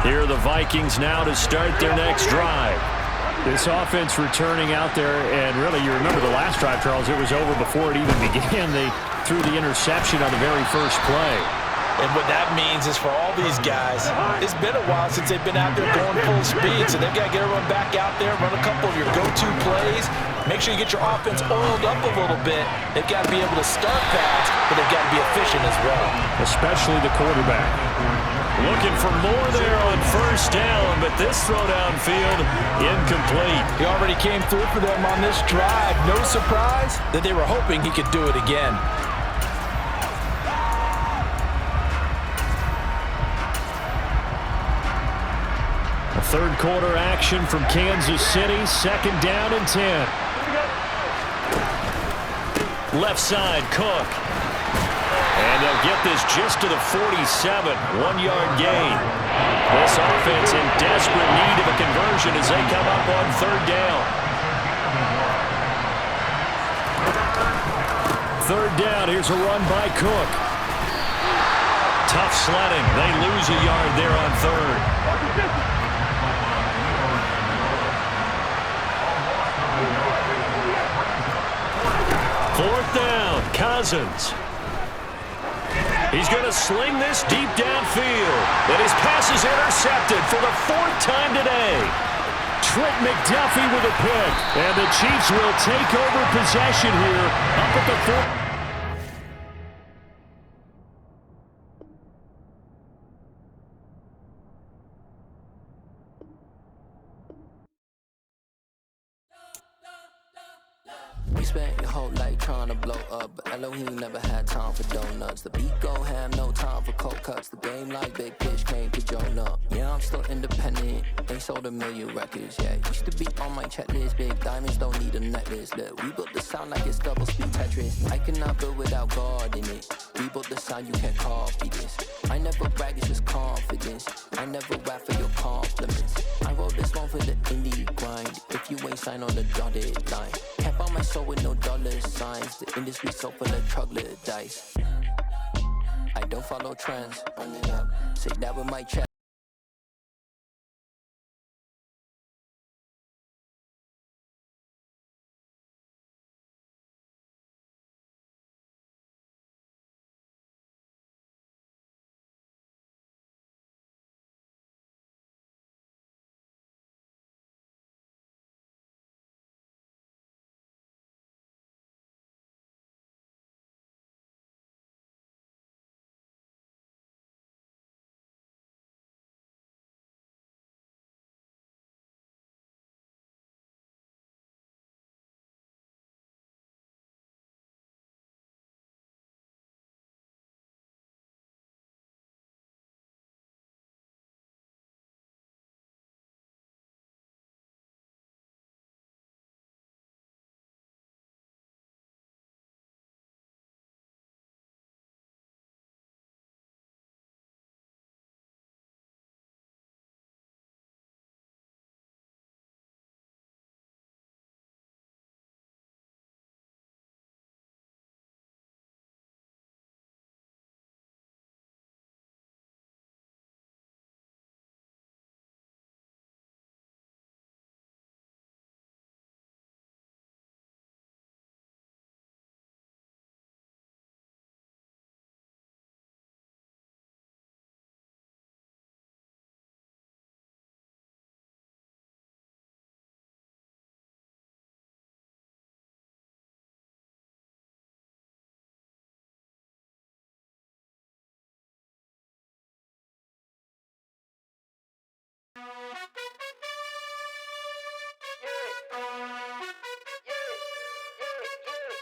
Here are the Vikings now to start their next drive. This offense returning out there, and really, you remember the last drive, Charles, it was over before it even began. They threw the interception on the very first play. And what that means is for all these guys, it's been a while since they've been out there going full speed, so they've got to get everyone back out there, run a couple of your go-to plays, make sure you get your offense oiled up a little bit. They've got to be able to start fast, but they've got to be efficient as well. Especially the quarterback. Looking for more there on first down, but this throw downfield, incomplete. He already came through for them on this drive. No surprise that they were hoping he could do it again. A third quarter action from Kansas City, 2nd down and 10. Left side, Cook. And they'll get this just to the 47, 1-yard gain. This offense in desperate need of a conversion as they come up on 3rd down. 3rd down, here's a run by Cook. Tough sledding. They lose a yard there on 3rd. 4th down, Cousins. He's going to sling this deep downfield. And his pass is intercepted for the 4th time today. Trent McDuffie with a pick. And the Chiefs will take over possession here up at the 4th. Spent your whole life trying to blow up, but Elohim never had time for donuts. The beat go ham, no time for cold cuts. The game like Big Pitch came to Jonah. Yeah, I'm still independent. They sold 1 million records. Yeah, used to be on my checklist. Big diamonds don't need a necklace. Look, we built the sound like it's double speed Tetris. I cannot build without God in it. We built the sound, you can't copy this. I never brag, it's just confidence. I never rap for your compliments. I wrote this one for the indie grind. If you ain't signed on the dotted line, can't buy my soul with no dollar signs. The industry so full of troglodytes. I don't follow trends. Run it up. Say that with my chest.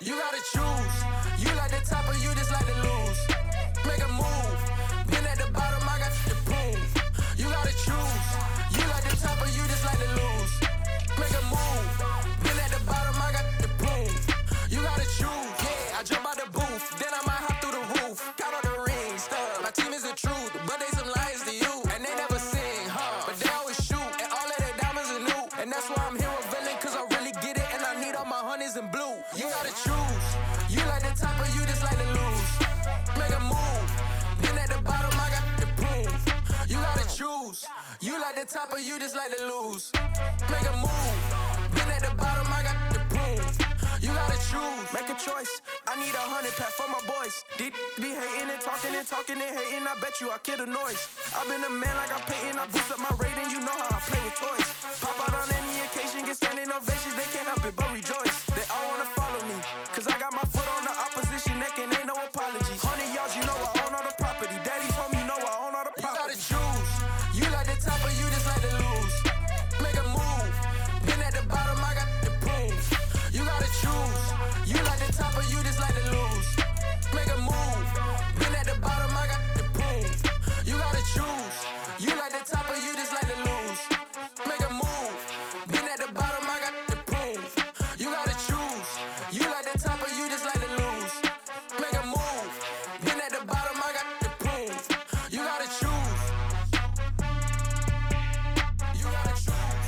You gotta choose. You like the top or you just like to lose. Make a move. Been at the bottom, I got you to prove. You gotta choose. You like the top or you just like to lose. Make a move. Been at the bottom, I got you to prove. You gotta choose. Yeah, I jump out the booth. Then I might hop through the roof. Got all the rings, stuff. My team is the truth, but they some liars to you. And they never sing, but they always shoot. And all of their diamonds are new. And that's why I'm here revealing, cause I really get it. And I need all my honeys in blue. You gotta choose. You like choose. You like the top or you just like to lose. Make a move. Been at the bottom, I got the prove. You gotta choose. Make a choice. I need 100 pack for my boys. Be hating and talking and talking and hating. I bet you I kill the noise. I've been a man like I'm Peyton. I boost up my rating. You know how I play with toys. Pop out on any occasion, get standing ovations. They can't help it but rejoice. They all wanna follow me, cause I got my foot on the opposition neck and ain't no apologies. 100 yards, you know I own all the property. Daddy's home, you know I own all the property. You gotta choose. You like the top or you just like to lose. Make a move. Been at the bottom, I got the prove. You gotta choose. You like the top or you just like to lose. Make a move. Been at the bottom, I got the prove. You gotta choose. You like the top or you just like to lose. Make a move. Been at the bottom, I got the prove. You gotta choose. You like the top or you just like to lose. Make a move. Been at the bottom, I got the prove. You gotta choose. You gotta choose.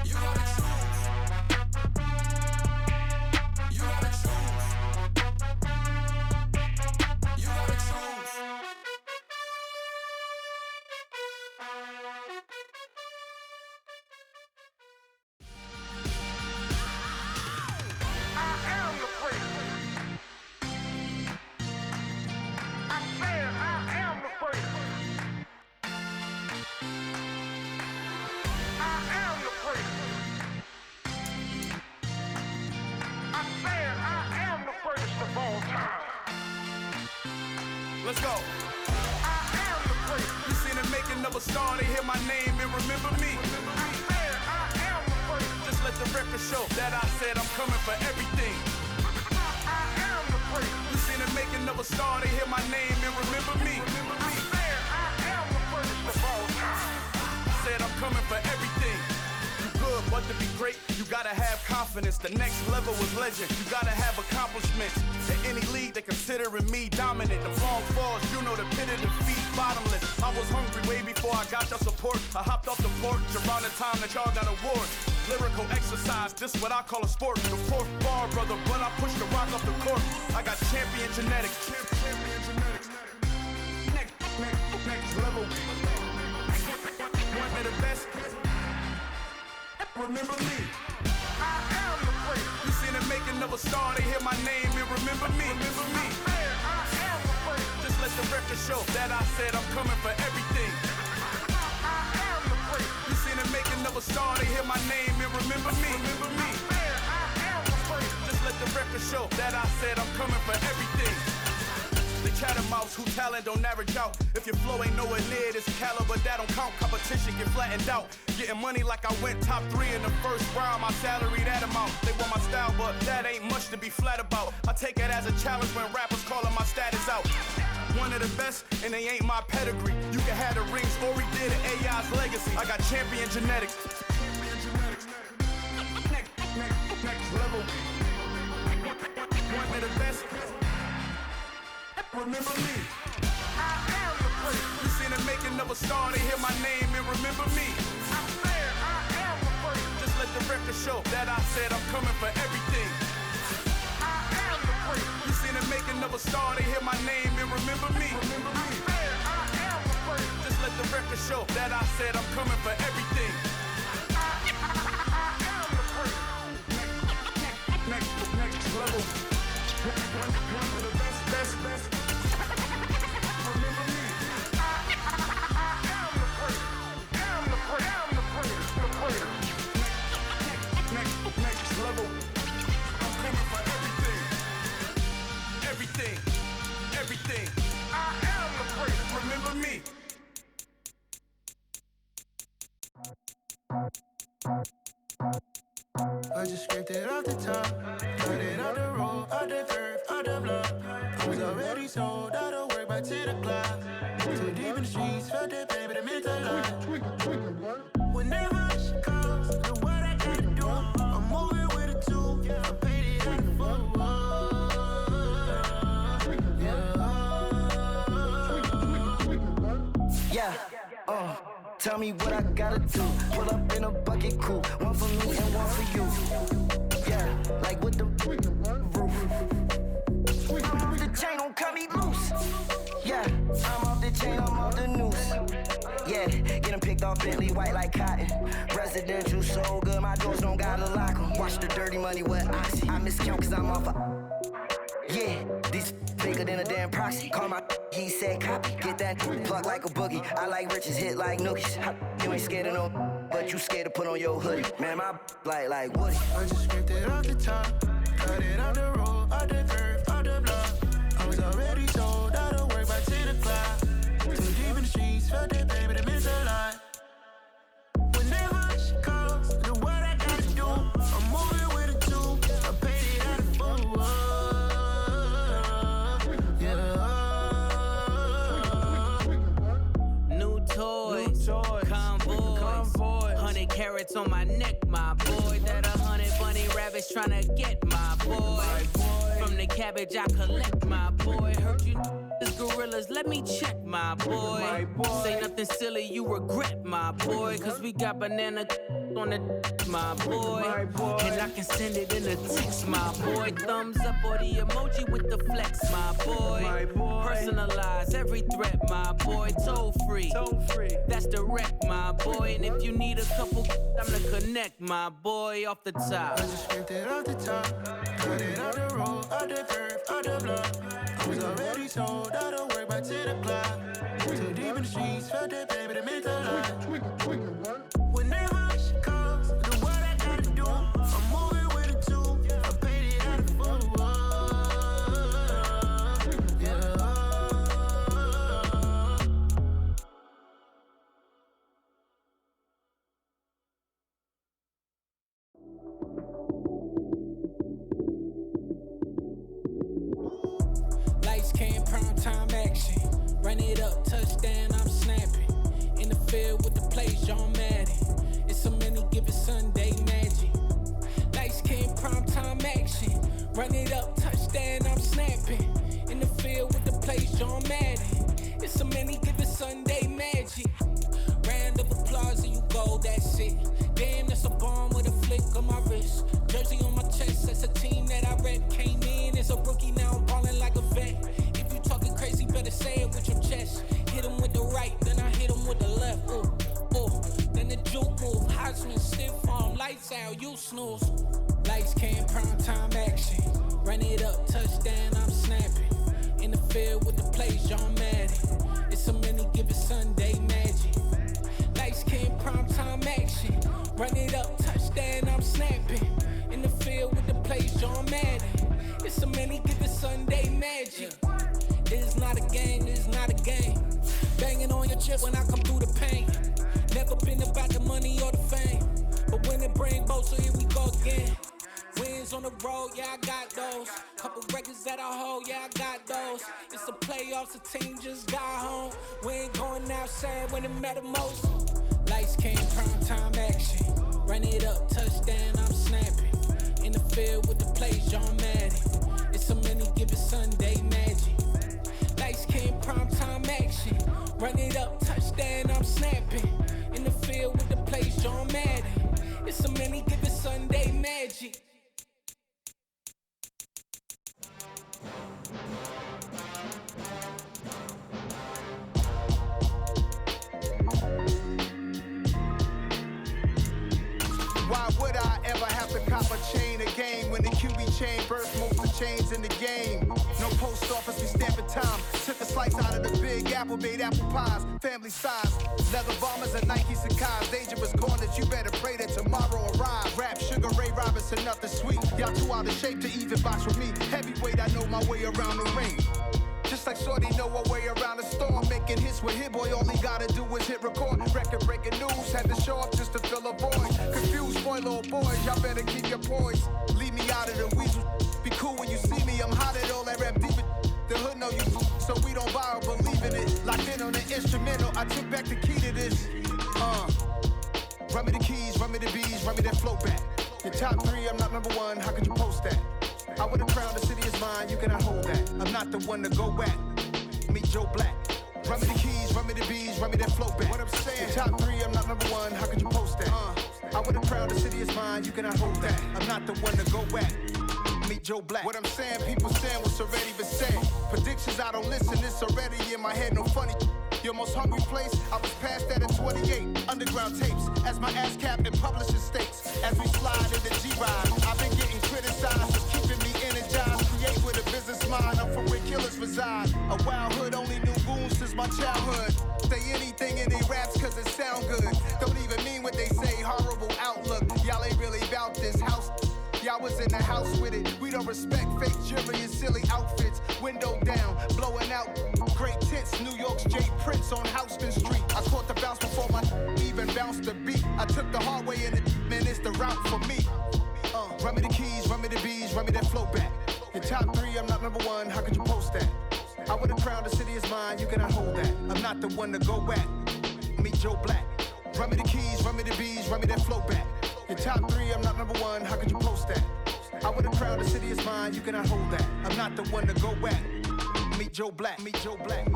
You gotta choose. You gotta choose. You gotta choose. I am the freak. I said I am the freak. I am the freak. I said I am the freakest of all time. Let's go. I am the freak. You seen the making of a star, they hear my name and remember me. I said I am the freak. Just let the record show that I said I'm coming for everything. I am the freak. You seen the making of a star, they hear my name and remember me. I said I am the freakest of all time. Said I'm coming for everything. You good, but to be great, you gotta have confidence. The next level was legend. You gotta have accomplishments. In any league, they considering me dominant. The long falls, you know the pit of defeat, bottomless. I was hungry way before I got your support. I hopped off the porch around the time that y'all got awards. Lyrical exercise, this what I call a sport. The fourth bar, brother, but I pushed the rock off the court. I got champion genetics. Champion genetics. Next level. One of the best. Remember me. I am the freak. You seen the making of a star, they hear my name and remember me. Remember me. I said I am the freak. Just let the record show that I said I'm coming for everything. I am the freak. You seen the making of a star, they hear my name and remember me. Remember me. I said I am the freak. Just let the record show that I said I'm coming for everything. The chattermouths who talent don't average out. If your flow ain't nowhere near this caliber, that don't count. Competition get flattened out. Getting money like I went top 3 in the first round. My salary that amount. They want my style, but that ain't much to be flat about. I take it as a challenge when rappers calling my status out. One of the best, and they ain't my pedigree. You can have the rings, or we did it, AI's legacy. I got champion genetics. Next level. One of the best. Remember me. I am the freak. You seen the making of a star, they hear my name and remember me. I said I am the freak. Just let the record show that I said I'm coming for everything. I am the freak. You seen the making of a star, they hear my name and remember me. I said I am the freak. Just let the record show that I said I'm coming for everything. I am the freak. Next level. One of the best. Remember me. I am the freak. Am the freak. Am the freak. The freak. Next level. I'm coming for everything. Everything. I am the freak. Remember me. I just scraped it off the top, put it on the road, on the curve, on the block. I was already sold, out of work by 10 o'clock. Too deep in the streets, felt that pain, but it meant a lot. Whenever she calls, know what I gotta do. I'm moving with a tool, I paid it out the full. Tell me what I gotta do. Pull up in a bucket coupe, one for me and one for you. Yeah, like with the roof. I'm off the chain, don't cut me loose. Yeah, I'm off the chain, I'm off the Yeah, get them picked off Bentley white like cotton. Residential so good, my doors don't gotta lock 'em. Watch the dirty money with oxy. I miscount cause I'm off yeah, these bigger than a damn proxy. Call my he said copy. Get that plug like a boogie. I like riches, hit like nookies. You ain't scared of no, but you scared to put on your hoodie. Man, my like Woody. I just scraped it off the top, cut it off the road, off the curve, off the block. I was already sold, out of work by 10 o'clock. Too deep in the streets, felt that baby, that meant a lot. Whenever she calls, do what I gotta do. I'm moving with a two, I paid it out of full. New toys, convoys, 100 carats on my neck, my boy. That 100 bunny rabbits tryna get my boy. From the cabbage I collect, my boy. Heard you gorillas, let me check, my boy. Say nothing silly, you regret, my boy. Cause we got banana on the my boy. And I can send it in a text, my boy. Thumbs up or the emoji with the flex, my boy. Personalize every threat, my boy. Toll free, that's direct, my boy. And if you need a couple, I'm to connect, my boy. Off the top, I just scraped it off the top, cut it off the road, off the curve, off the block. I was already sold, out of work by 10 o'clock. Too deep in the streets, felt that baby, that meant a lot. Whenever she calls, do what I gotta do. I'm moving with a two, I paid it out of full. Lights came, prime time action. Run it up, touchdown, I'm snapping. In the field with the plays, John Madden. It's so many, give it Sunday magic. Lights came, prime time action. Run it up, touchdown, I'm snapping. In the field with the plays, John Madden. It's so many, give it Sunday magic. Round of applause and you go, that's it. Damn, that's a bomb with a flick on my wrist. Jersey on my chest, that's a team that I rep. Came in as a rookie, now I'm ballin' like a vet. If you talking crazy, better say it with your chest. Hit him with the right, then I hit him with the left. Ooh, ooh, then the juke move. Heisman, stiff arm, lights out, you snooze. Lights came, prime time action. Run it up, touchdown, I'm snapping. In the field with the plays, John Madden. It's so many, give it Sunday magic. Lights came, prime time action. Run it up, touchdown, I'm snapping. In the field with the plays, John Madden. It's so many, give it Sunday magic. It is not a game, it is not a game. Banging on your chest when I come through the pain. Never been about the money or the fame. But when it bring both, so here we go again. Wins on the road, yeah, I got those. Couple records that I hold, yeah, I got those. It's the playoffs, the team just got home. We ain't going outside when it matter most. Lights came, prime time action. Run it up, touchdown, I'm snapping. In the field with the plays, John Madden. It's so many, give it Sunday magic. Lights came, prime time action. Run it up, touchdown, I'm snapping. In the field with the plays, John Madden. It's so many, give it Sunday magic. Why would I ever have to cop a chain again when the QB chain burst most of the chains in the game? No post office, we stamping time. Took a slice out of the big apple, made apple pies, family size. Leather bombers and Nike Sakai's. Dangerous corners, you better pray that tomorrow arrives. Rap, Sugar Ray Robinson, nothing sweet. Y'all too out of shape to even box with me. Heavyweight, I know my way around the ring. Just like Shorty know her way around the storm. Making hits with Hit Boy, all he gotta do is hit record. Record breaking news, had to show up just to fill a void. Confused boy, little boys, y'all better keep your poise. Leave me out of the weasel. Be cool when you see me, I'm hot at all that rap deep. The hood know you, so we don't borrow, believe in it. Locked in on the instrumental, I took back the key to this. Run me the keys, run me the bees, run me that flow back. Your top three, I'm not number one, how could you post that? I would've crowned the city is mine, you cannot hold that. I'm not the one to go back. Meet Joe Black. Run me the keys, run me the bees, run me that flow back. What I'm saying, your top three, I'm not number one, how could you post that? I would've crowned the city is mine, you cannot hold that. I'm not the one to go back. Meet Joe Black. What I'm saying, people saying what's already been said. Predictions, I don't listen, it's already in my head, no funny. Your most hungry place, I was past that at 28. Underground tapes, as my ass cap and publishing stakes. As we slide in the G-Ride, I've been getting criticized for keeping me energized. Create with a business mind, I'm from where killers reside. A wild hood, only knew goons since my childhood. Say anything in they raps cause it sound good. Don't even mean what they say, horrible outlook. Y'all ain't really about this house. Y'all was in the house with it. We don't respect fake jewelry and silly outfits. Window down, blowing out great tits. New York's J. Prince on Houston Street. I caught the bounce before my even bounced the beat. I took the hard way in it, man, it's the route for me. Run me the keys, run me the bees, run me that flow back. Your top 3, I'm not number 1, how could you post that? I would've crowned the city is mine, you cannot hold that. I'm not the one to go back. Meet Joe Black. Run me the keys, run me the bees, run me that flow back. Your top 3, I'm not number 1, how could you post that? I would've crowned the city is mine, you cannot hold that. I'm not the one to go back. Meet Joe Black, meet Joe Black.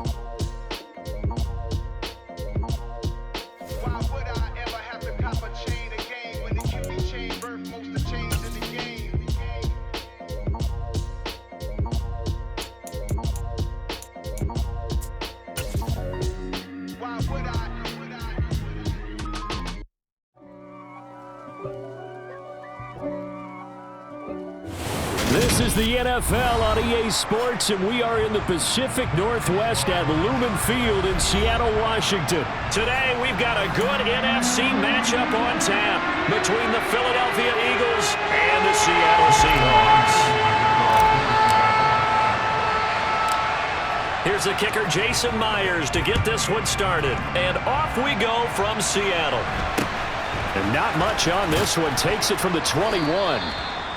Why would I ever have to cop a chain again when the QB chain birthed most of the chains in the game? Why would I? This is the NFL on EA Sports, and we are in the Pacific Northwest at Lumen Field in Seattle, Washington. Today, we've got a good NFC matchup on tap between the Philadelphia Eagles and the Seattle Seahawks. Here's the kicker, Jason Myers, to get this one started. And off we go from Seattle. And not much on this one. Takes it from the 21.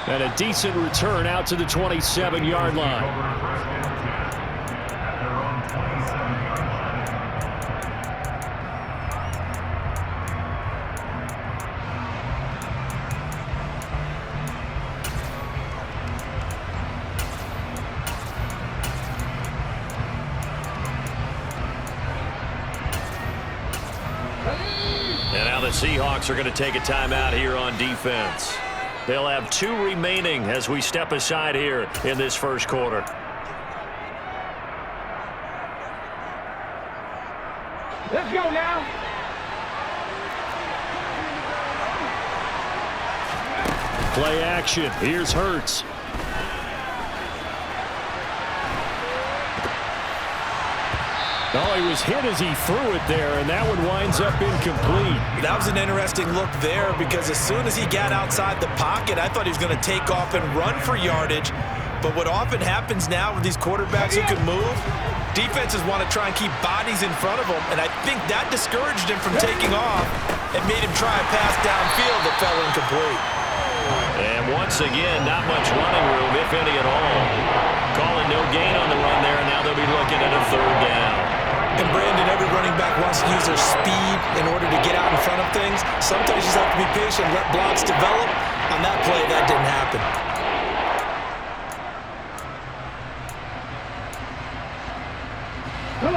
And a decent return out to the 27-yard line. And now the Seahawks are going to take a timeout here on defense. They'll have 2 remaining as we step aside here in this first quarter. Let's go now. Play action. Here's Hurts. Oh, he was hit as he threw it there, and that one winds up incomplete. That was an interesting look there because as soon as he got outside the pocket, I thought he was going to take off and run for yardage. But what often happens now with these quarterbacks who can move, defenses want to try and keep bodies in front of them, and I think that discouraged him from taking off and made him try a pass downfield that fell incomplete. And once again, not much running room, if any at all. Calling no gain on the run there, and now they'll be looking at a 3rd down. And Brandon, every running back wants to use their speed in order to get out in front of things. Sometimes you just have to be patient, let blocks develop. On that play, that didn't happen.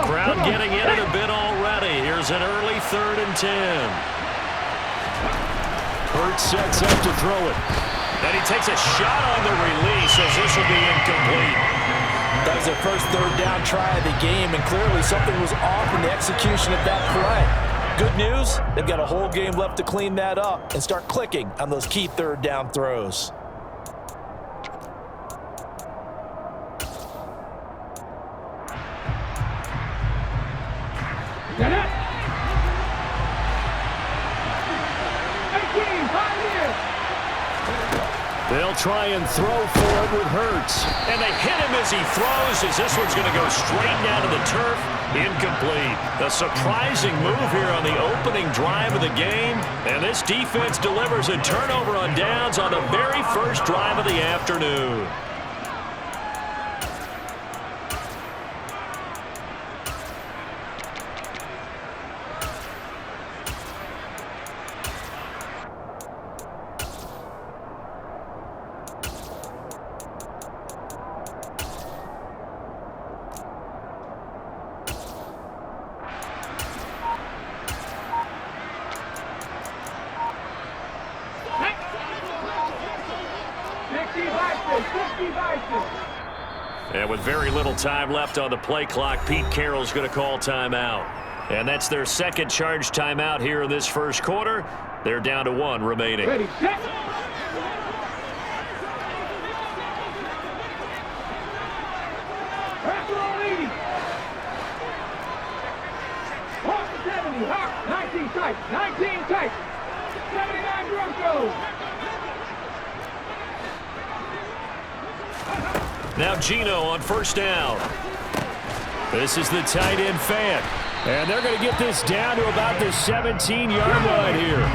Crowd getting in it a bit already. Here's an early 3rd and 10. Hurts sets up to throw it. And he takes a shot on the release as this will be incomplete. That was their first 3rd down try of the game, and clearly something was off in the execution of that play. Good news, they've got a whole game left to clean that up and start clicking on those key 3rd down throws. They'll try and throw for it with Hurts. And they hit him as he throws, as this one's going to go straight down to the turf. Incomplete. A surprising move here on the opening drive of the game. And this defense delivers a turnover on downs on the very first drive of the afternoon. And with very little time left on the play clock, Pete Carroll's going to call timeout. And that's their second charge timeout here in this first quarter. They're down to 1 remaining. Ready, set. Pressure on 80. Hawk 70. Hawk 19 tight. 19 tight. 79 drum throw. Now Gino on first down. This is the tight end fan. And they're going to get this down to about the 17-yard line here.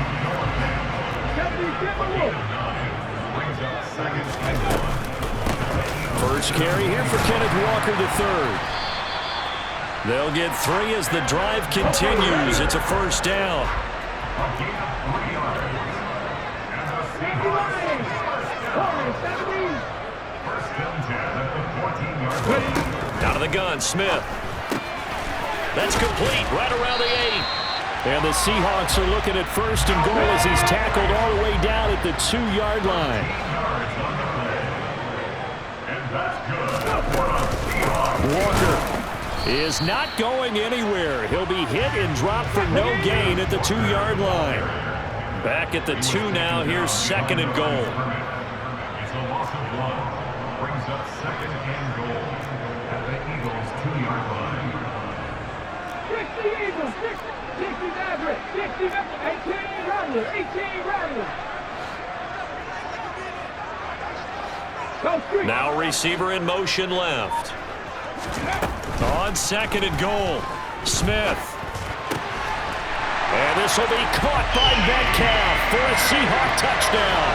First carry here for Kenneth Walker III. They'll get 3 as the drive continues. It's a first down. Out of the gun, Smith. That's complete, right around the 8. And the Seahawks are looking at first and goal as he's tackled all the way down at the 2-yard line. Walker is not going anywhere. He'll be hit and dropped for no gain at the 2-yard line. Back at the 2 now. Here's second and goal. It's a loss of 1. Brings up second and goal at the Eagles' 2-yard line. 60 Eagles, 60 Maverick, 60 Maverick, 18 Rattler, 18 Rattler. Now receiver in motion left. On second and goal, Smith. And this will be caught by Metcalf for a Seahawk touchdown.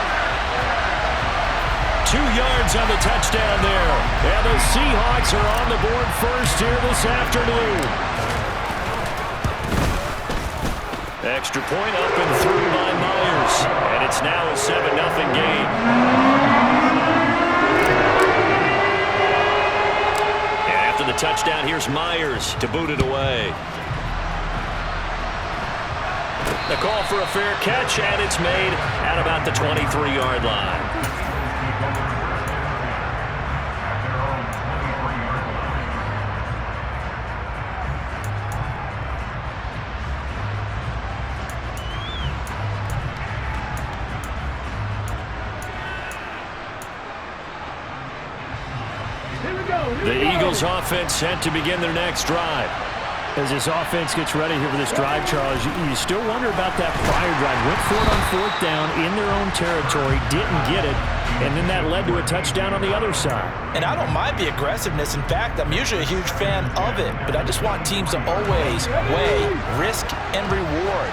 2 yards on the touchdown there. And the Seahawks are on the board first here this afternoon. Extra point up and through by Myers. And it's now a 7-0 game. And after the touchdown, here's Myers to boot it away. The call for a fair catch, and it's made at about the 23-yard line. The Eagles offense set to begin their next drive. As this offense gets ready here for this drive, Charles, you still wonder about that prior drive. Went for it on 4th down in their own territory, didn't get it, and then that led to a touchdown on the other side. And I don't mind the aggressiveness. In fact, I'm usually a huge fan of it, but I just want teams to always weigh risk and reward.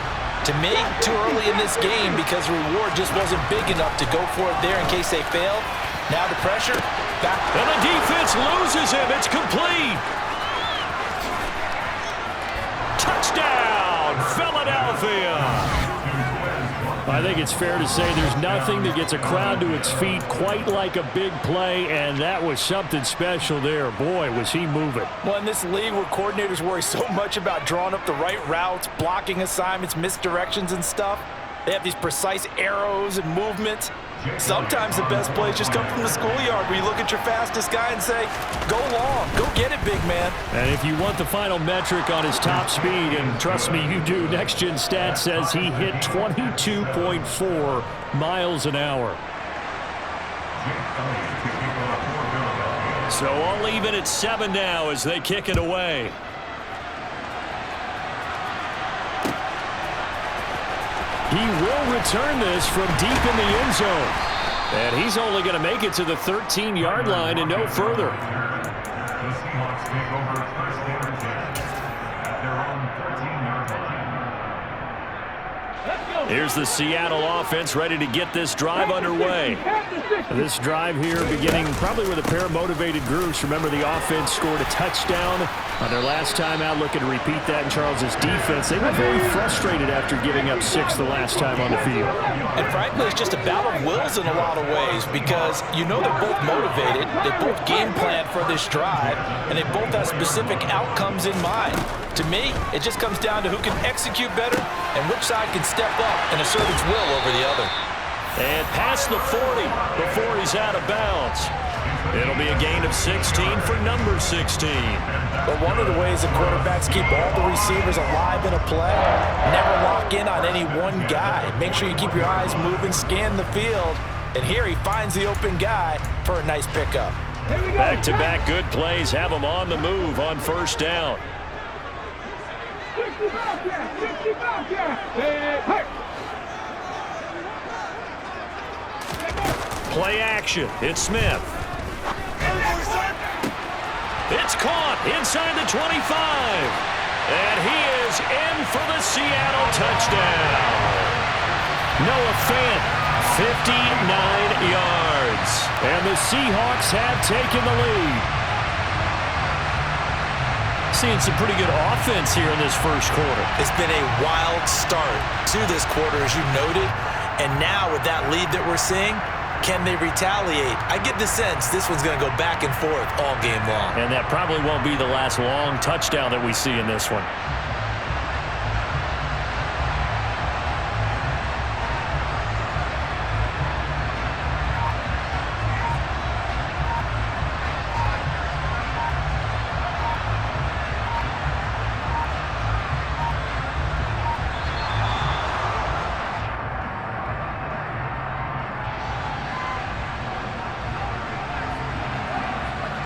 To me, too early in this game because the reward just wasn't big enough to go for it there in case they failed. Now the pressure, back. And the defense loses him. It's complete. Touchdown, Philadelphia. I think it's fair to say there's nothing that gets a crowd to its feet quite like a big play, and that was something special there. Boy, was he moving. Well, in this league where coordinators worry so much about drawing up the right routes, blocking assignments, misdirections and stuff, they have these precise arrows and movements. Sometimes the best plays just come from the schoolyard where you look at your fastest guy and say, go long, go get it, big man. And if you want the final metric on his top speed, and trust me, you do, Next Gen Stats says he hit 22.4 miles an hour. So all even at 7 now as they kick it away. He will return this from deep in the end zone. And he's only going to make it to the 13-yard line and no further. The Seahawks take over first and 10 at their own 13-yard line. Here's the Seattle offense ready to get this drive underway. This drive here beginning probably with a pair of motivated groups. Remember, the offense scored a touchdown on their last time out. Looking to repeat that in Charles's defense. They were very frustrated after giving up 6 the last time on the field. And frankly, it's just a battle of wills in a lot of ways because you know they're both motivated, they both game plan for this drive, and they both have specific outcomes in mind. To me, it just comes down to who can execute better and which side can step up and assert its will over the other. And past the 40 before he's out of bounds. It'll be a gain of 16 for number 16. But one of the ways the quarterbacks keep all the receivers alive in a play, never lock in on any one guy. Make sure you keep your eyes moving, scan the field, and here he finds the open guy for a nice pickup. Back-to-back good plays have him on the move on first down. Play action. It's Smith. It's caught inside the 25. And he is in for the Seattle touchdown. Noah Fant, 59 yards. And the Seahawks have taken the lead. Seeing some pretty good offense here in this first quarter. It's been a wild start to this quarter, as you noted. And now with that lead that we're seeing, can they retaliate? I get the sense this one's going to go back and forth all game long. And that probably won't be the last long touchdown that we see in this one.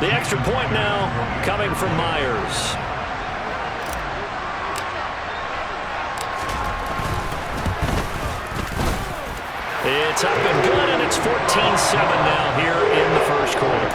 The extra point now coming from Myers. It's up and good, and it's 14-7 now here in the first quarter.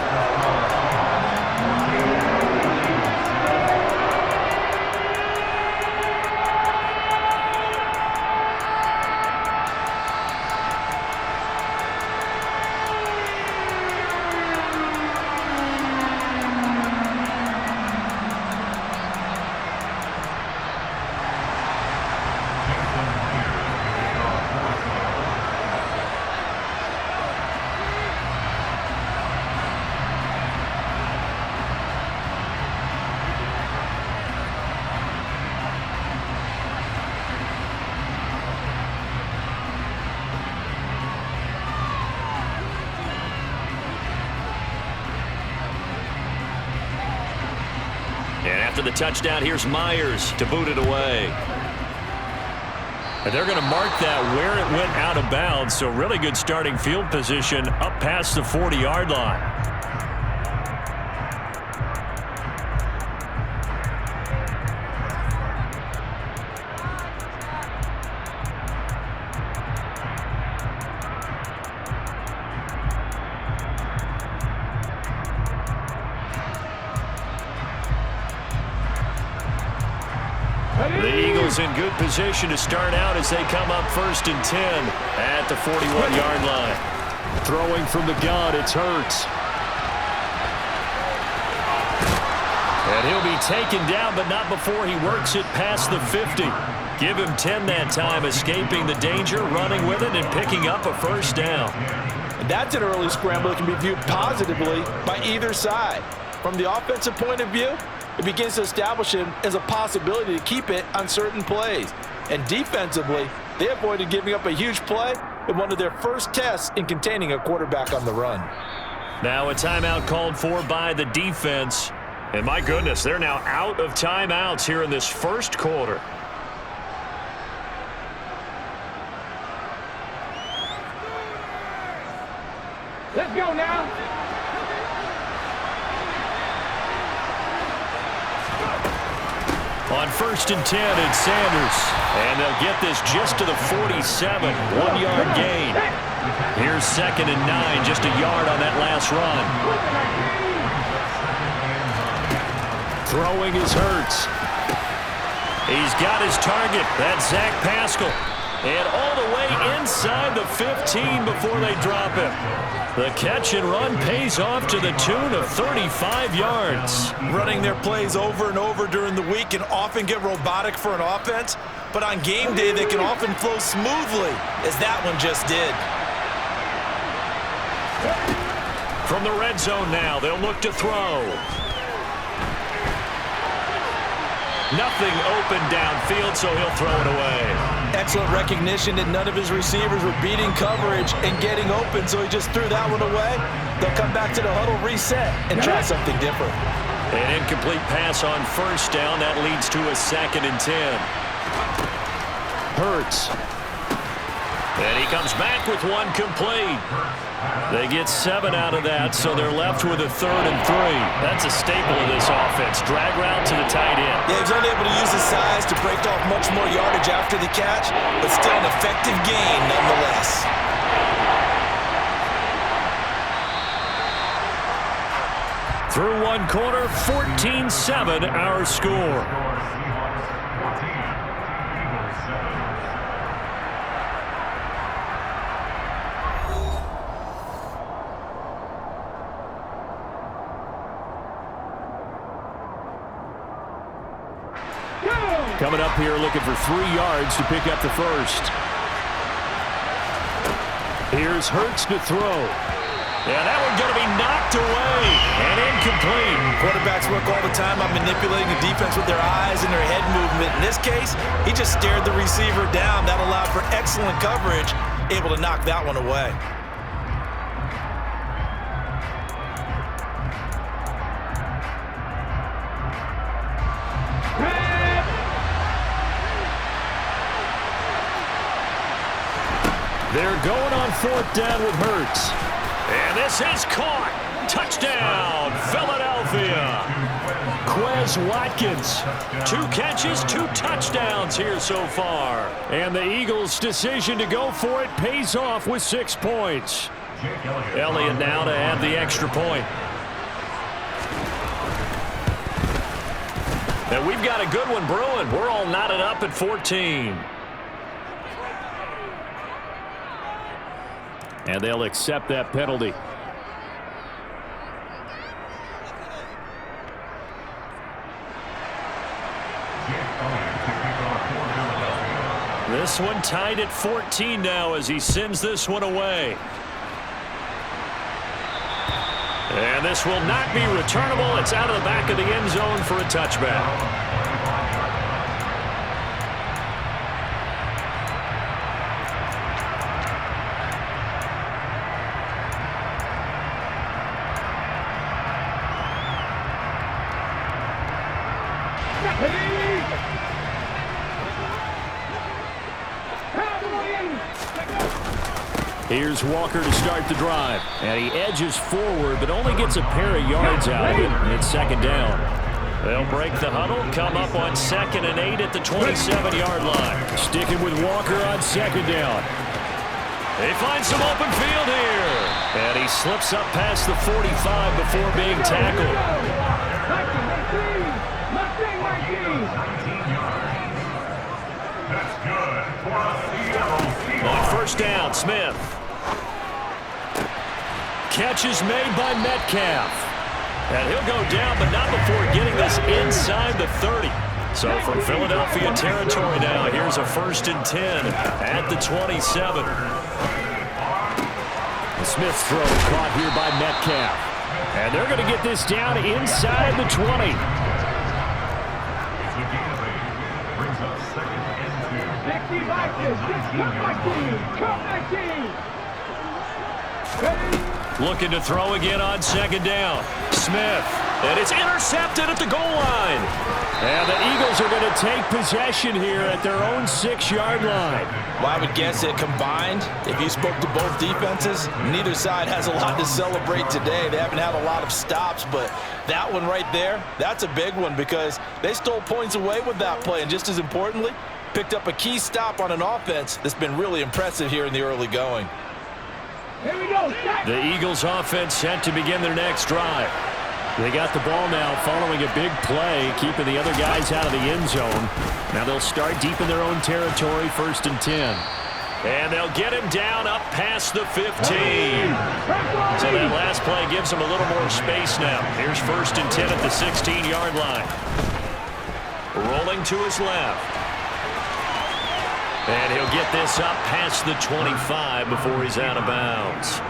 And after the touchdown, here's Myers to boot it away. And they're going to mark that where it went out of bounds, so really good starting field position up past the 40-yard line. The Eagles in good position to start out as they come up 1st and 10 at the 41-yard line. Throwing from the gun, it's Hurts. And he'll be taken down, but not before he works it past the 50. Give him 10 that time, escaping the danger, running with it, and picking up a first down. And that's an early scramble that can be viewed positively by either side. From the offensive point of view, it begins to establish him as a possibility to keep it on certain plays. And defensively, they avoided giving up a huge play in one of their first tests in containing a quarterback on the run. Now a timeout called for by the defense. And my goodness, they're now out of timeouts here in this first quarter. Let's go now. On 1st and 10, it's Sanders. And they'll get this just to the 47, 1-yard gain. Here's 2nd and 9, just a yard on that last run. Throwing is Hurts. He's got his target. That's Zach Pascal. And all the way inside the 15 before they drop him. The catch and run pays off to the tune of 35 yards. Running their plays over and over during the week can often get robotic for an offense, but on game day they can often flow smoothly, as that one just did. From the red zone now, they'll look to throw. Nothing open downfield, so he'll throw it away. Excellent recognition that none of his receivers were beating coverage and getting open, so he just threw that one away. They'll come back to the huddle, reset, and try something different. An incomplete pass on first down. That leads to a 2nd and 10. Hurts. And he comes back with one complete. They get 7 out of that, so they're left with a 3rd and 3. That's a staple of this offense. Drag route to the tight end. Yeah, he's only able to use his size to break off much more yardage after the catch, but still an effective gain nonetheless. Through one quarter, 14-7 our score. Coming up here looking for 3 yards to pick up the first. Here's Hurts to throw. Yeah, that one's going to be knocked away and incomplete. Quarterbacks work all the time on manipulating the defense with their eyes and their head movement. In this case, he just stared the receiver down. That allowed for excellent coverage, able to knock that one away. They're going on 4th down with Hurts. And this is caught. Touchdown, Philadelphia. Quez Watkins. 2 catches, 2 touchdowns here so far. And the Eagles' decision to go for it pays off with 6 points. Elliott now to add the extra point. And we've got a good one brewing. We're all knotted up at 14. And they'll accept that penalty. This one tied at 14 now as he sends this one away. And this will not be returnable. It's out of the back of the end zone for a touchback. Here's Walker to start the drive. And he edges forward, but only gets a pair of yards out of it. It's 2nd down. They'll break the huddle, come up on 2nd and 8 at the 27-yard line. Sticking with Walker on 2nd down. They find some open field here. And he slips up past the 45 before being tackled. That's good for a Seattle Seahawks. On 1st down, Smith. Catch is made by Metcalf. And he'll go down, but not before getting this inside the 30. So from Philadelphia territory now, here's a 1st and 10 at the 27. Smith's throw caught here by Metcalf. And they're going to get this down inside the 20. Brings up 2nd and 2. Looking to throw again on 2nd down. Smith. And it's intercepted at the goal line. And the Eagles are going to take possession here at their own 6-yard line. Well, I would guess that combined, if you spoke to both defenses, neither side has a lot to celebrate today. They haven't had a lot of stops, but that one right there, that's a big one because they stole points away with that play. And just as importantly, picked up a key stop on an offense that's been really impressive here in the early going. Here we go. The Eagles offense set to begin their next drive. They got the ball now following a big play, keeping the other guys out of the end zone. Now they'll start deep in their own territory, 1st and 10. And they'll get him down up past the 15. So that last play gives them a little more space now. Here's 1st and 10 at the 16-yard line. Rolling to his left. And he'll get this up past the 25 before he's out of bounds.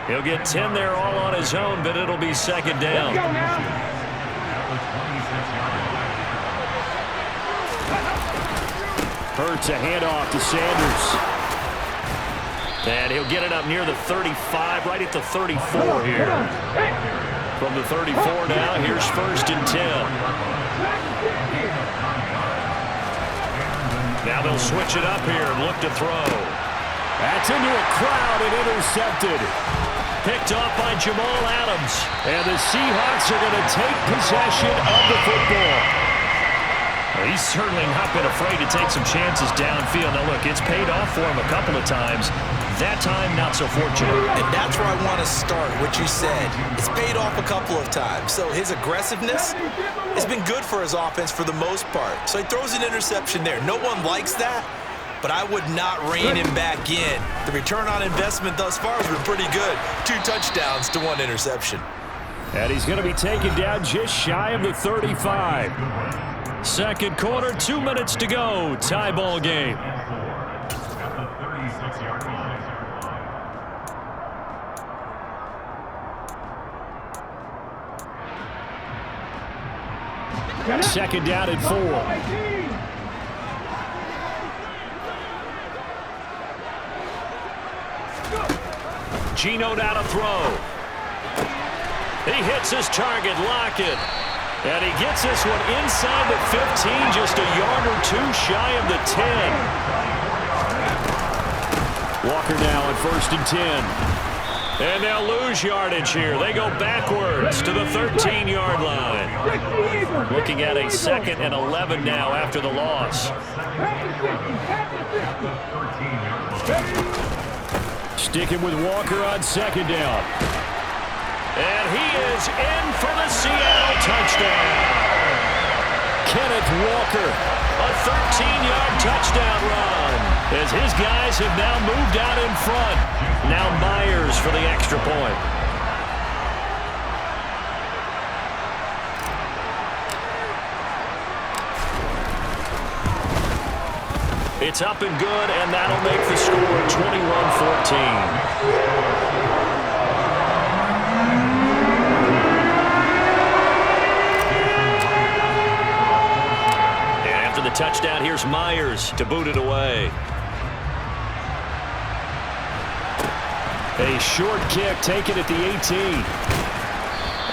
He'll get 10 there all on his own, but it'll be 2nd down. Hurts a handoff to Sanders. And he'll get it up near the 35, right at the 34 here. From the 34 now, here's 1st and 10. Now they'll switch it up here and look to throw. That's into a crowd and intercepted. Picked off by Jamal Adams. And the Seahawks are going to take possession of the football. Well, he's certainly not been afraid to take some chances downfield. Now, look, it's paid off for him a couple of times. That time, not so fortunate. And that's where I want to start, what you said. It's paid off a couple of times. So his aggressiveness has been good for his offense for the most part. So he throws an interception there. No one likes that, but I would not rein him back in. The return on investment thus far has been pretty good. 2 touchdowns to 1 interception. And he's going to be taken down just shy of the 35. Second quarter, 2 minutes to go. Tie ball game. Second down and 4. Geno now to throw. He hits his target, Lockett. And he gets this one inside the 15, just a yard or 2 shy of the 10. Walker now on 1st and 10. And they'll lose yardage here. They go backwards to the 13-yard line. Looking at a 2nd and 11 now after the loss. Sticking with Walker on 2nd down. And he is in for the Seattle touchdown. Kenneth Walker. A 13-yard touchdown run as his guys have now moved out in front. Now Myers for the extra point. It's up and good, and that'll make the score 21-14. The touchdown, here's Myers to boot it away. A short kick taken at the 18.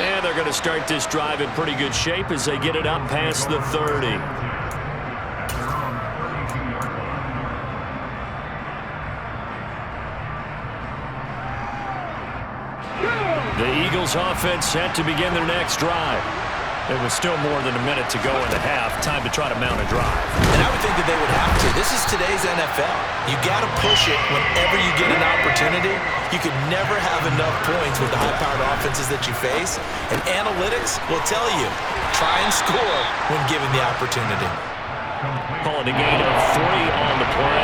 And they're going to start this drive in pretty good shape as they get it up past the 30. The Eagles offense set to begin their next drive. There was still more than a minute to go in the half. Time to try to mount a drive. And I would think that they would have to. This is today's NFL. You got to push it whenever you get an opportunity. You could never have enough points with the high-powered offenses that you face. And analytics will tell you, try and score when given the opportunity. Calling a gain of 3 on the play.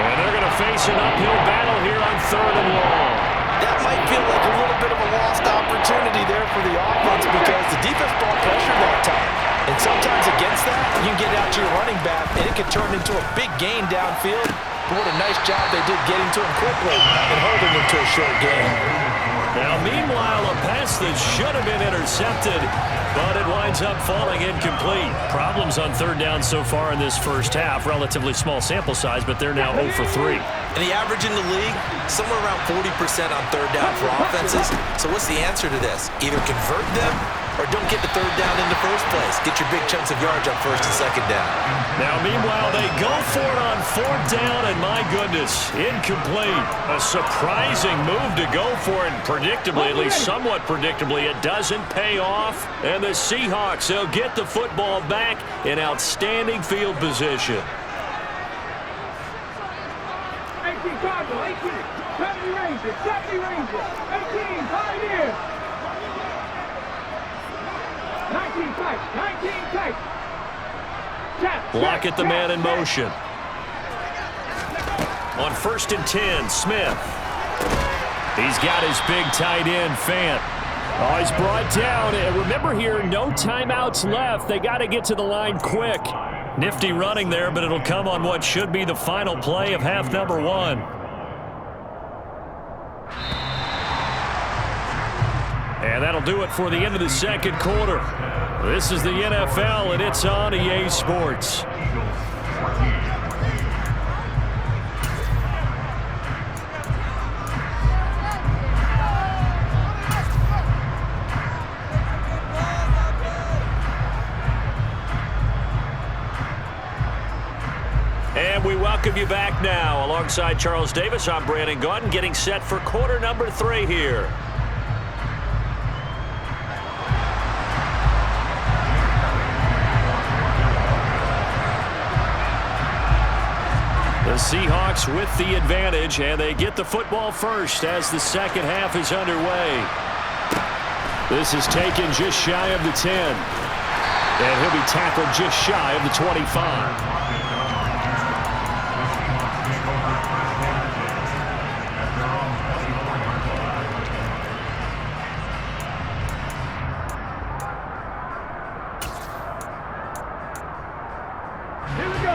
And they're going to face an uphill battle here on 3rd and long. That might feel like a little bit of a lost opportunity there for the offense because the defense brought pressure that time. And sometimes against that, you can get out to your running back, and it can turn into a big gain downfield. But what a nice job they did getting to him quickly and holding him to a short gain. Now, meanwhile, a pass that should have been intercepted, but it winds up falling incomplete. Problems on 3rd down so far in this first half. Relatively small sample size, but they're now 0 for 3. And the average in the league, somewhere around 40% on 3rd down for offenses. So what's the answer to this? Either convert them or don't get the 3rd down in the first place. Get your big chunks of yards on 1st and 2nd down. Now, meanwhile, they go for it on 4th down, and my goodness, incomplete. A surprising move to go for it, and predictably, at least somewhat predictably, it doesn't pay off. And the Seahawks, they'll get the football back in outstanding field position. 18 Cardinal, 18, 70 Rangers, 18, Pioneers. 19 tight, 19 tight. Lockett the man in motion. On 1st and 10, Smith. He's got his big tight end, Fant. Oh, he's brought down. And remember here, no timeouts left. They got to get to the line quick. Nifty running there, but it'll come on what should be the final play of half number 1. And that'll do it for the end of the second quarter. This is the NFL, and it's on EA Sports. And we welcome you back now. Alongside Charles Davis, I'm Brandon Gaudin, getting set for quarter number 3 here. The Seahawks with the advantage, and they get the football first as the second half is underway. This is taken just shy of the 10. And he'll be tackled just shy of the 25.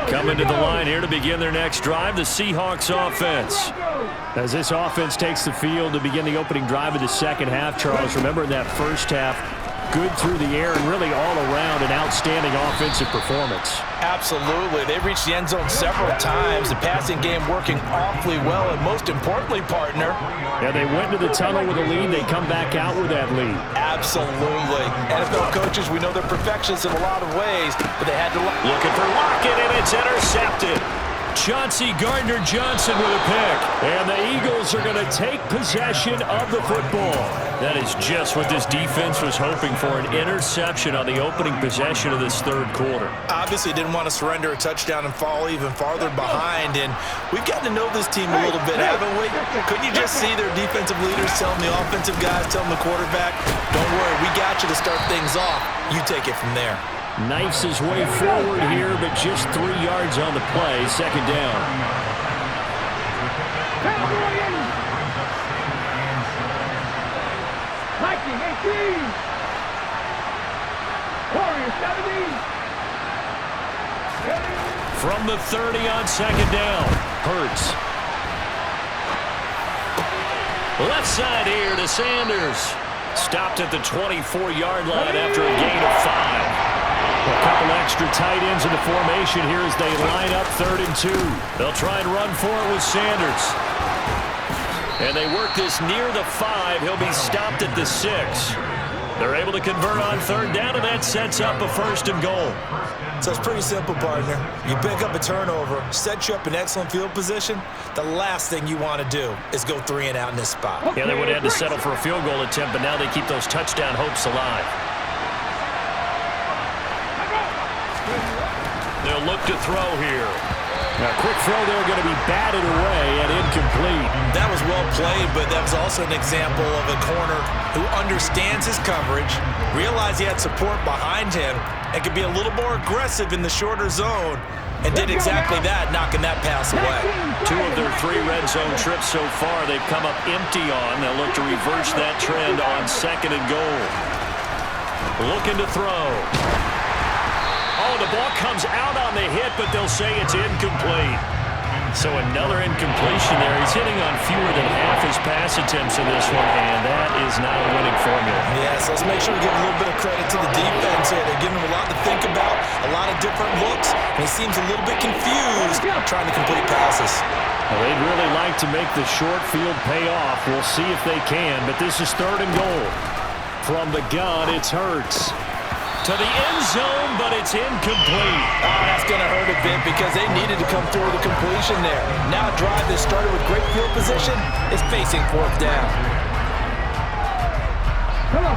Coming to the line here to begin their next drive, the Seahawks offense. As this offense takes the field to begin the opening drive of the second half, Charles, remember in that first half, good through the air and really all around an outstanding offensive performance. Absolutely. They reached the end zone several times. The passing game working awfully well, and most importantly, partner. Yeah, they went to the tunnel with a lead. They come back out with that lead. Absolutely. NFL coaches, we know they're perfectionists in a lot of ways, but they had to looking for Lockett, and it's intercepted. Chauncey Gardner-Johnson with a pick. And the Eagles are going to take possession of the football. That is just what this defense was hoping for, an interception on the opening possession of this third quarter. Obviously didn't want to surrender a touchdown and fall even farther behind, and we've gotten to know this team a little bit, haven't we? Couldn't you just see their defensive leaders telling the offensive guys, telling the quarterback, don't worry, we got you to start things off. You take it from there. Knifes his way forward here, but just 3 yards on the play. Second down. From the 30 on second down, Hurts. Left side here to Sanders. Stopped at the 24-yard line after a gain of 5. A couple extra tight ends in the formation here as they line up 3rd and 2. They'll try and run for it with Sanders. And they work this near the 5. He'll be stopped at the 6. They're able to convert on 3rd down, and that sets up a 1st and goal. So it's pretty simple, partner. You pick up a turnover, set you up in excellent field position. The last thing you want to do is go 3 and out in this spot. Yeah, they would have had to settle for a field goal attempt, but now they keep those touchdown hopes alive. They'll look to throw here. Now, quick throw there, going to be batted away and incomplete. That was well played, but that was also an example of a corner who understands his coverage, realized he had support behind him, and could be a little more aggressive in the shorter zone, and did exactly that, knocking that pass away. 2 of their 3 red zone trips so far, they've come up empty on. They'll look to reverse that trend on 2nd and goal. Looking to throw. Oh, the ball comes out on the hit, but they'll say it's incomplete. So another incompletion there. He's hitting on fewer than half his pass attempts in this one, and that is not a winning formula. Yes, let's make sure we give a little bit of credit to the defense here. They're giving him a lot to think about, a lot of different looks, and he seems a little bit confused trying to complete passes. Well, they'd really like to make the short field pay off. We'll see if they can, but this is 3rd and goal. From the gun, it's Hurts. To the end zone, but it's incomplete. Oh, that's going to hurt a bit because they needed to come through with a completion there. Now a drive that started with great field position is facing 4th down. Come on.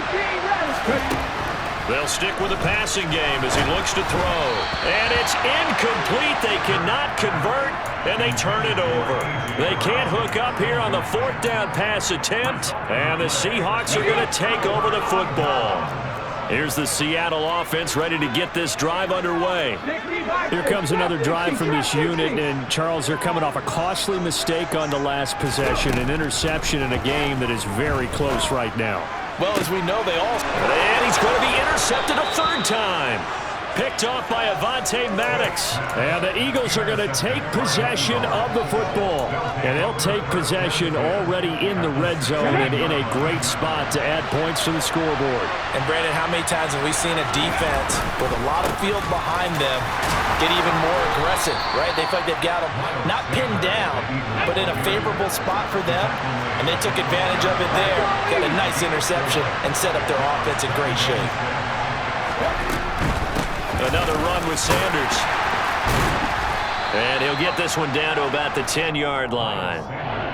18 runners. They'll stick with the passing game as he looks to throw. And it's incomplete. They cannot convert, and they turn it over. They can't hook up here on the 4th down pass attempt, and the Seahawks are going to take over the football. Here's the Seattle offense ready to get this drive underway. Here comes another drive from this unit, and Charles, they're coming off a costly mistake on the last possession, an interception in a game that is very close right now. Well, as we know, they all... And he's going to be intercepted a 3rd time. Picked off by Avonte Maddox. And the Eagles are going to take possession of the football. And they'll take possession already in the red zone and in a great spot to add points to the scoreboard. And, Brandon, how many times have we seen a defense with a lot of field behind them get even more aggressive, right? They feel like they've got them not pinned down, but in a favorable spot for them. And they took advantage of it there, got a nice interception, and set up their offense in great shape. Another run with Sanders. And he'll get this one down to about the 10-yard line.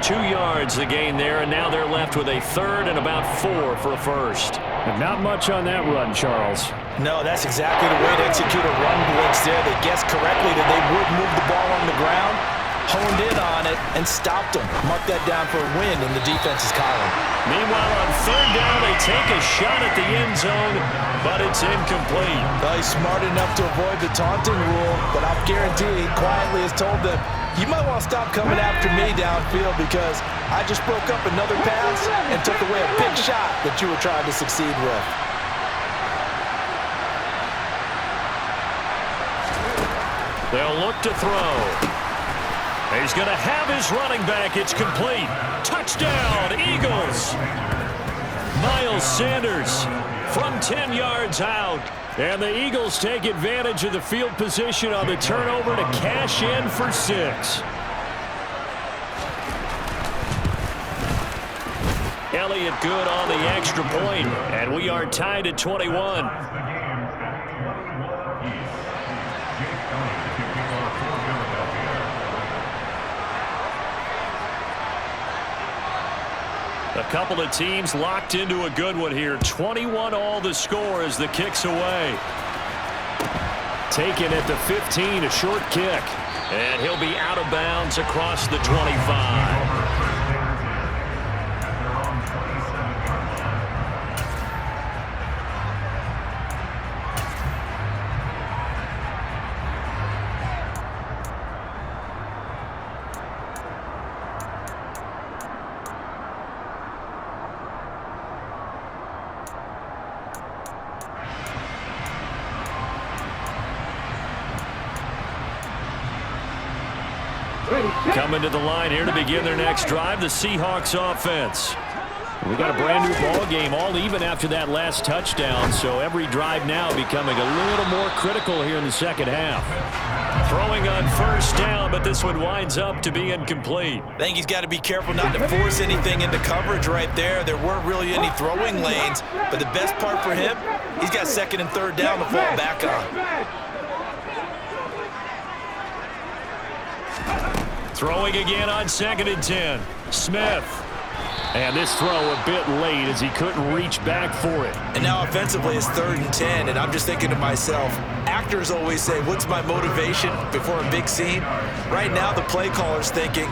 2 yards the gain there, and now they're left with a third and about 4 for a first. And not much on that run, Charles. No, that's exactly the way to execute a run blitz there. They guessed correctly that they would move the ball on the ground, honed in on it, and stopped them. Mark that down for a win in the defense's column. Meanwhile, on third down, they take a shot at the end zone, but it's incomplete. Well, he's smart enough to avoid the taunting rule, but I'll guarantee he quietly has told them, you might want to stop coming after me downfield because I just broke up another pass and took away a big shot that you were trying to succeed with. They'll look to throw. He's going to have his running back. It's complete. Touchdown, Eagles. Miles Sanders from 10 yards out. And the Eagles take advantage of the field position on the turnover to cash in for 6. Elliott good on the extra point, and we are tied at 21. A couple of teams locked into a good one here. 21 all the score as the kick's away. Taken at the 15, a short kick. And he'll be out of bounds across the 25. Coming to the line here to begin their next drive, the Seahawks offense. We got a brand new ball game, all even after that last touchdown, so every drive now becoming a little more critical here in the second half. Throwing on first down, but this one winds up to be incomplete. I think he's got to be careful not to force anything into coverage right there. There weren't really any throwing lanes, but the best part for him, he's got second and third down to fall back on. Throwing again on 2nd and 10. Smith. And this throw a bit late as he couldn't reach back for it. And now offensively it's 3rd and 10, and I'm just thinking to myself, actors always say, what's my motivation before a big scene? Right now the play caller's thinking,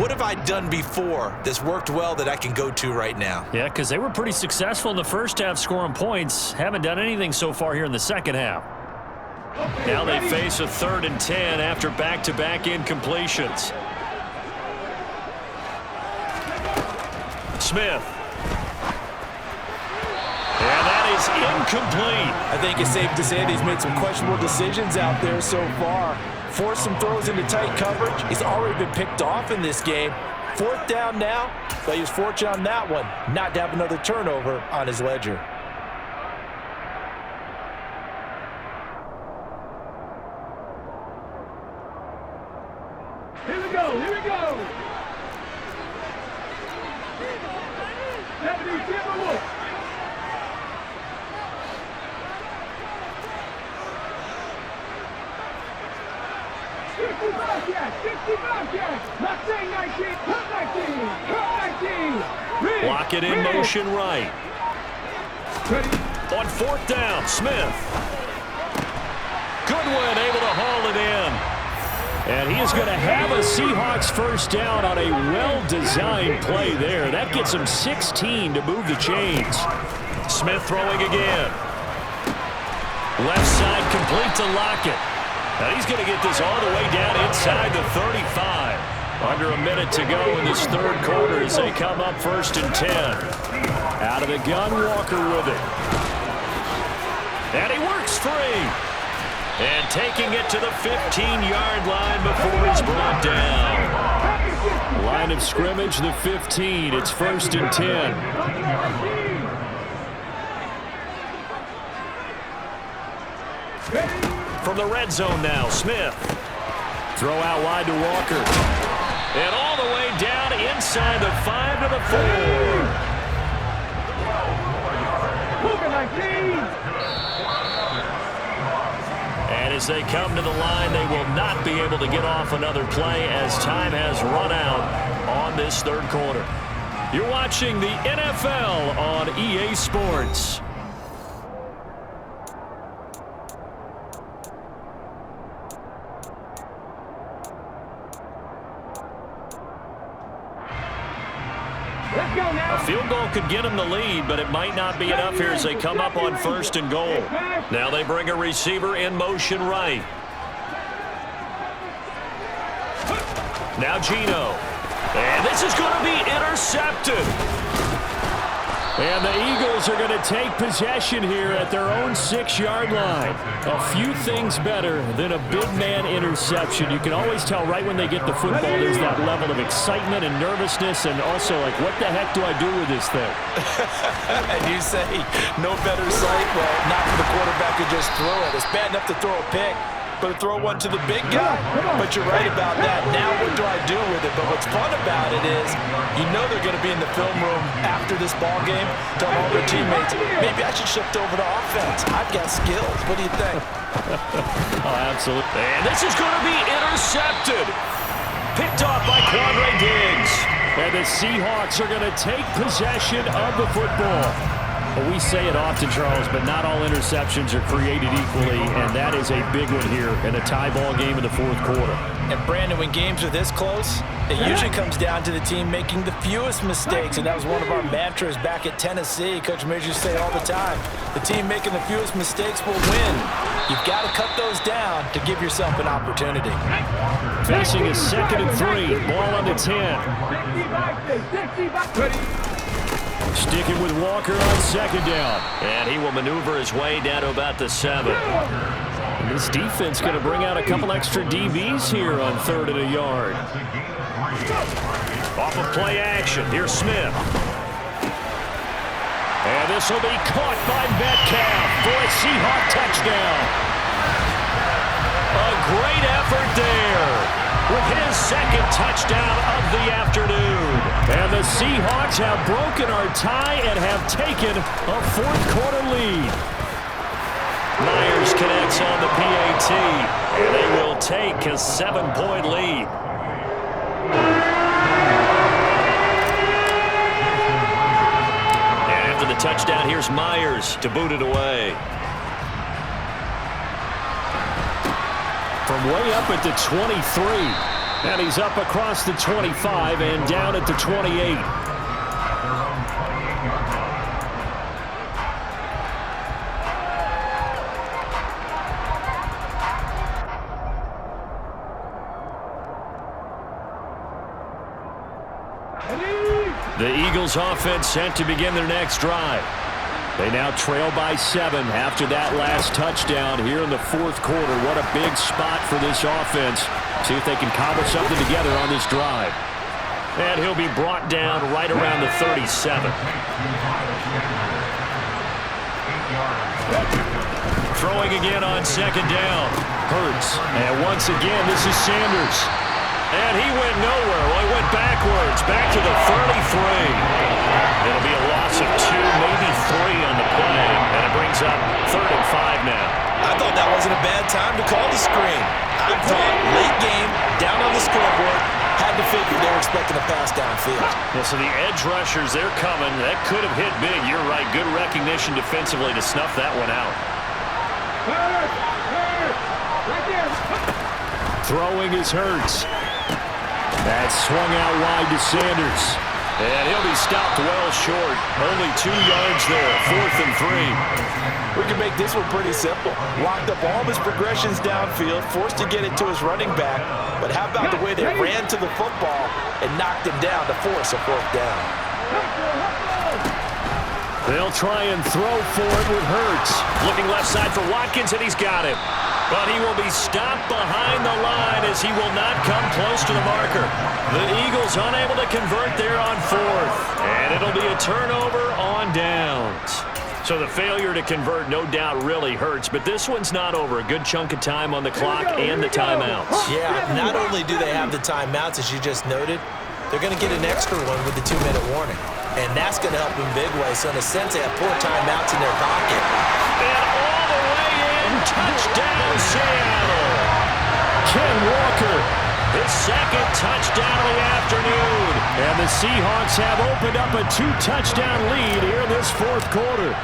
what have I done before that's worked well that I can go to right now? Yeah, because they were pretty successful in the first half scoring points. Haven't done anything so far here in the second half. Now they face a 3rd and 10 after back-to-back incompletions. Smith. And that is incomplete. I think it's safe to say that he's made some questionable decisions out there so far. Forced some throws into tight coverage. He's already been picked off in this game. 4th down now, but he was fortunate on that one not to have another turnover on his ledger. Here we go, here we go. Block it in motion right. On 4th down, Smith. Goodwin able to haul it in. And he is going to have a Seahawks first down on a well-designed play there. That gets him 16 to move the chains. Smith throwing again. Left side complete to Lockett. Now he's going to get this all the way down inside the 35. Under a minute to go in this 3rd quarter as they come up 1st and 10. Out of the gun, Walker with it. And he works free. And taking it to the 15-yard line before he's brought down. Line of scrimmage, the 15. It's 1st and 10. From the red zone now, Smith. Throw out wide to Walker. And all the way down inside the 5 to the 4. As they come to the line, they will not be able to get off another play as time has run out on this third quarter. You're watching the NFL on EA Sports. A field goal could get them the lead, but it might not be enough here as they come up on 1st and goal. Now they bring a receiver in motion right. Now Geno. And this is going to be intercepted. And the Eagles are going to take possession here at their own 6-yard line. A few things better than a big man interception. You can always tell right when they get the football, there's that level of excitement and nervousness, and also like, what the heck do I do with this thing? And you say, no better sight? Well, not for the quarterback to just throw it. It's bad enough to throw a pick, but to throw one to the big guy. But you're right about that. Now what do I do with it? But what's fun about it is you know they're going to be in the film room after this ball game, telling all their teammates, maybe I should shift over to offense. I've got skills. What do you think? Oh, absolutely. And this is going to be intercepted. Picked off by Quandre Diggs. And the Seahawks are going to take possession of the football. Well, we say it often, Charles, but not all interceptions are created equally, and that is a big one here in a tie ball game in the fourth quarter. And, Brandon, when games are this close, it usually comes down to the team making the fewest mistakes, and that was one of our mantras back at Tennessee. Coach Major used to say all the time, the team making the fewest mistakes will win. You've got to cut those down to give yourself an opportunity. Facing a 2nd and 3, ball on the 10. Sticking with Walker on 2nd down. And he will maneuver his way down to about the 7. And this defense going to bring out a couple extra DBs here on 3rd and a yard. Off of play action, here's Smith. And this will be caught by Metcalf for a Seahawk touchdown. A great effort there with his 2nd touchdown of the afternoon. And the Seahawks have broken our tie and have taken a 4th quarter lead. Myers connects on the PAT, and they will take a 7-point lead. And after the touchdown, here's Myers to boot it away. From way up at the 23, and he's up across the 25 and down at the 28. The Eagles offense set to begin their next drive. They now trail by 7 after that last touchdown here in the 4th quarter. What a big spot for this offense. See if they can cobble something together on this drive. And he'll be brought down right around the 37. Throwing again on 2nd down. Hurts. And once again, this is Sanders. And he went nowhere. Well, he went backwards, back to the 33. It'll be a loss of 2, maybe 3 on the play, and it brings up 3rd and 5 now. I thought that wasn't a bad time to call the screen. I thought late game, down on the scoreboard, had to figure they were expecting a pass downfield. Yeah, so the edge rushers, they're coming. That could have hit big. You're right. Good recognition defensively to snuff that one out. Throwing is Hurts. That's swung out wide to Sanders. And he'll be stopped well short. Only 2 yards there. 4th and 3. We can make this one pretty simple. Locked up all of his progressions downfield, forced to get it to his running back. But how about the way they ran to the football and knocked him down to force a 4th down? They'll try and throw for it with Hurts. Looking left side for Watkins, and he's got him. But he will be stopped behind the line as he will not come close to the marker. The Eagles unable to convert there on 4th. And it'll be a turnover on downs. So the failure to convert no doubt really hurts, but this one's not over. A good chunk of time on the clock and the timeouts. Yeah, not only do they have the timeouts, as you just noted, they're going to get an extra one with the 2-minute warning. And that's going to help in big ways. So in a sense, they have 4 timeouts in their pocket. And all the way in, touchdown, Sam. Walker. His second touchdown of the afternoon. And the Seahawks have opened up a 2-touchdown lead here in this fourth quarter.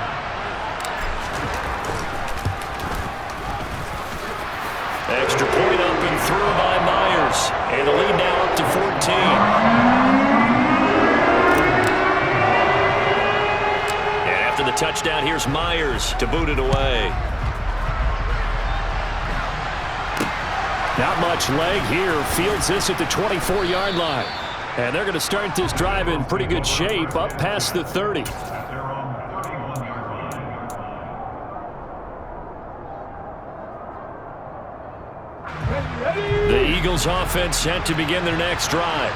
Extra point up and through by Myers. And the lead now up to 14. And after the touchdown, here's Myers to boot it away. Not much leg here. Fields this at the 24-yard line. And they're going to start this drive in pretty good shape up past the 30. The Eagles offense set to begin their next drive.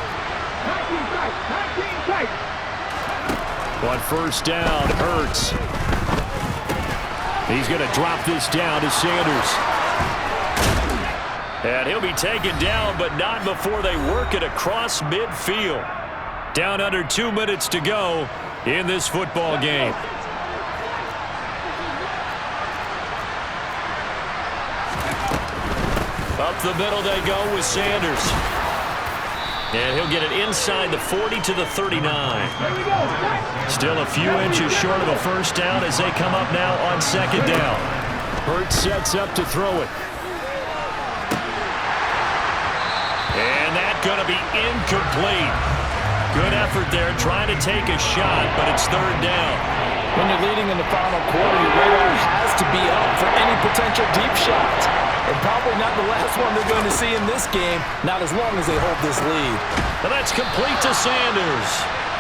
On first down, Hurts. He's going to drop this down to Sanders. And he'll be taken down, but not before they work it across midfield. Down under 2 minutes to go in this football game. Up the middle they go with Sanders. And he'll get it inside the 40 to the 39. Still a few inches short of a first down as they come up now on second down. Hurts sets up to throw it. And that's going to be incomplete. Good effort there trying to take a shot, but it's third down. When you're leading in the final quarter, your radar has to be up for any potential deep shots. And probably not the last one they're going to see in this game, not as long as they hold this lead. And that's complete to Sanders.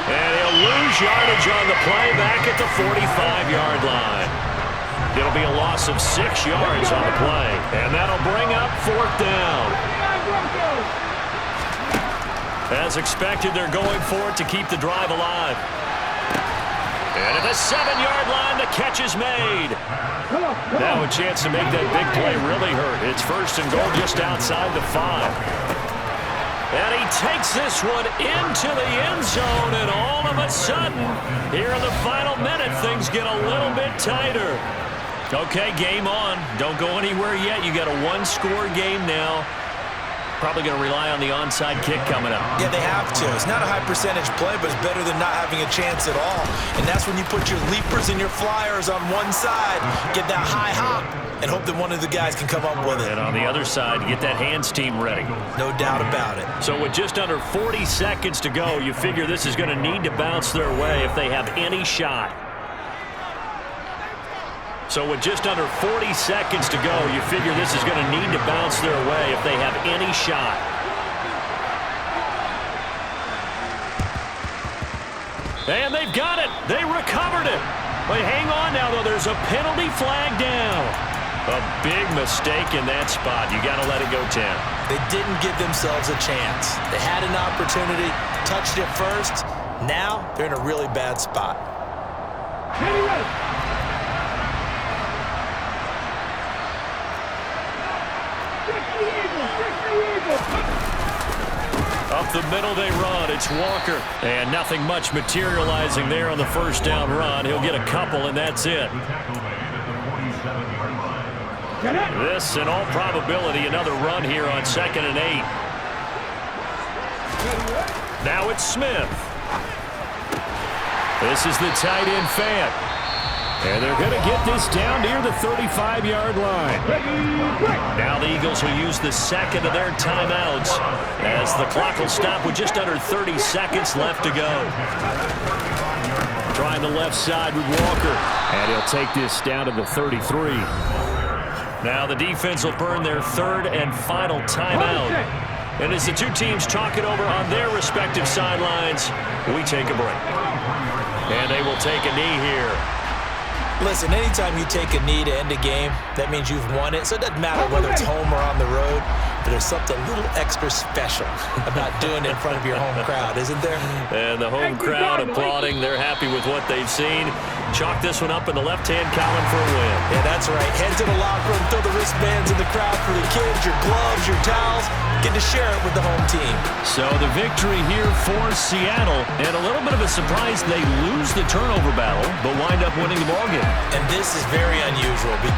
And he'll lose yardage on the play back at the 45-yard line. It'll be a loss of 6 yards on the play. And that'll bring up fourth down. As expected, they're going for it to keep the drive alive. And at the 7-yard line, the catch is made. Now a chance to make that big play really hurt. It's first and goal just outside the 5. And he takes this one into the end zone, and all of a sudden, here in the final minute, things get a little bit tighter. Okay, game on. Don't go anywhere yet. You got a one-score game now. Probably going to rely on the onside kick coming up. Yeah, they have to. It's not a high percentage play, but it's better than not having a chance at all. And that's when you put your leapers and your flyers on one side, get that high hop, and hope that one of the guys can come up with it. And on the other side, get that hands team ready. No doubt about it. So with just under 40 seconds to go, you figure this is going to need to bounce their way if they have any shot. So with just under 40 seconds to go, you figure this is going to need to bounce their way if they have any shot. And they've got it. They recovered it. But hang on now, though. There's a penalty flag down. A big mistake in that spot. You got to let it go 10. They didn't give themselves a chance. They had an opportunity, touched it first. Now they're in a really bad spot. Up the middle they run. It's Walker. And nothing much materializing there on the first down run. He'll get a couple, and that's it. This, in all probability, another run here on 2nd and 8. Now it's Smith. This is the tight end Fant. And they're going to get this down near the 35-yard line. Now the Eagles will use the second of their timeouts as the clock will stop with just under 30 seconds left to go. Trying the left side with Walker. And he'll take this down to the 33. Now the defense will burn their third and final timeout. And as the two teams talk it over on their respective sidelines, we take a break. And they will take a knee here. Listen, anytime you take a knee to end a game, that means you've won it. So it doesn't matter whether it's home or on the road, but there's something a little extra special about doing it in front of your home crowd, isn't there? And the home crowd applauding. They're happy with what they've seen. Chalk this one up in the left-hand column for a win. Yeah, that's right. Head to the locker room, throw the wristbands in the crowd for the kids, your gloves, your towels. Get to share it with the home team. So the victory here for Seattle. And a little bit of a surprise, they lose the turnover battle, but wind up winning the ballgame. And this is very unusual because